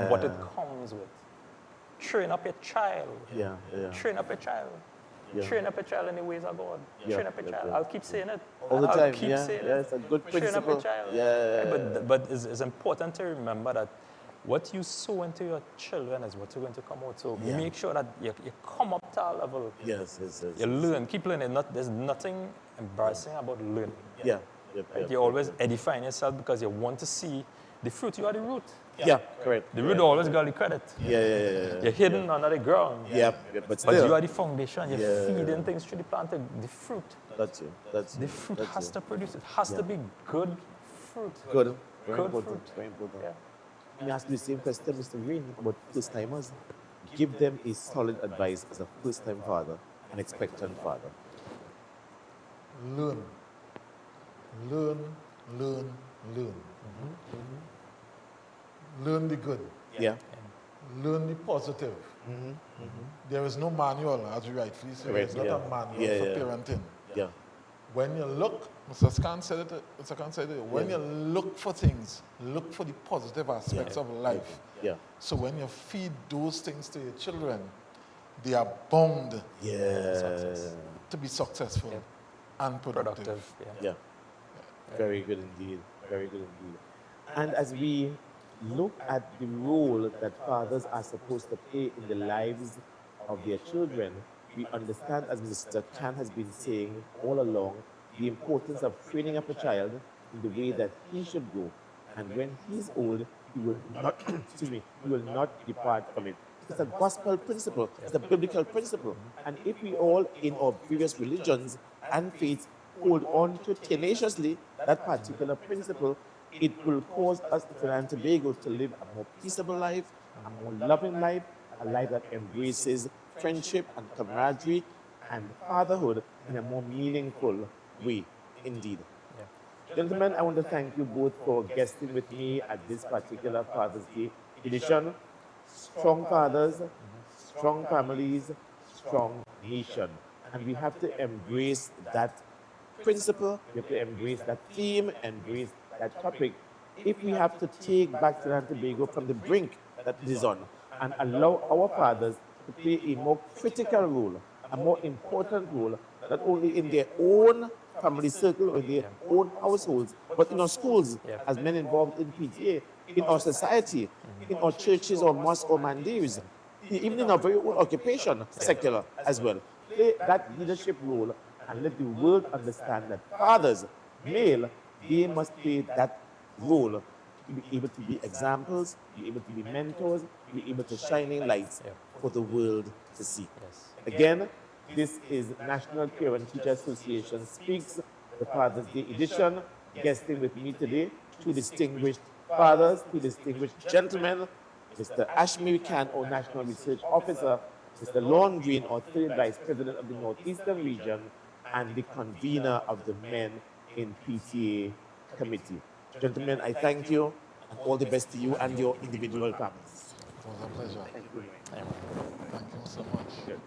what it comes with. Train up your child. Train up your child. Train up a child in the ways of God. Train up a child. I'll keep saying it.
All the time.
I'll keep saying it.
It's a good principle.
Train up a child. But it's important to remember that what you sow into your children is what's going to come out. So make sure that you come up to our level. You learn, keep learning. There's nothing embarrassing about learning.
Yeah.
Right? You're always edifying yourself because you want to see the fruit. You are the root.
Yeah, correct.
The root always got the credit.
Yeah.
You're hidden under the ground.
Yeah, but still.
But you are the foundation. You're feeding things through the plant. The fruit.
That's it.
The fruit has to produce. It has to be good fruit.
Good. Very
Good
important.
fruit.
Very important.
Yeah.
Let me ask you the same question, Mr. Green, about first timers. Give them a solid advice as a first time father, an expectant father.
Learn. Learn the good.
Yeah.
Learn the positive. There is no manual, as you rightfully say.
Correct,
There's not a manual for parenting.
Yeah.
When you look, Mr. Khan said it, when you look for things, look for the positive aspects of life.
Yeah.
So when you feed those things to your children, they are bound to be successful and productive.
Yeah. Very good indeed. Very good indeed. And as we look at the role that fathers are supposed to play in the lives of their children, we understand, as Mr. Khan has been saying all along, the importance of training up a child in the way that he should go. And when he's old, he will not, he will not depart from it. It's a gospel principle. It's a biblical principle. And if we all in our various religions and faiths hold on to tenaciously that particular principle, it will cause us in Trinidad and Tobago to live a more peaceable life, a more loving life, a life that embraces friendship and camaraderie and fatherhood in a more meaningful way, indeed. Gentlemen, I want to thank you both for guesting with me at this particular Father's Day edition. Strong fathers, strong families, strong nation. And we have to embrace that principle, we have to embrace that theme, embrace that topic. If we have to take back Trinidad and Tobago from the brink that it is on and allow our fathers to play a more critical role, a more important role, not only in their own family circle or in their own households, but in our schools, as men involved in PTA, in our society, in our churches or mosques or mandirs, even in our very own occupation, secular as well. Play that leadership role and let the world understand that fathers, male, they must play that role to be able to be examples, be able to be mentors, be able to shining lights for the world to see. Again, this is National Parent Teacher Association Speaks, the Father's Day edition. Guesting with me today, two distinguished fathers, two distinguished gentlemen, Mr. Ashmir Khan, our National Research Officer, Mr. Lon Green, our third Vice President of the Northeastern Region, and the convener of the Men in PTA Committee. Gentlemen, I thank you, and all the best to you and your individual families.
It was a pleasure.
Thank you.
Thank you so much.
Good.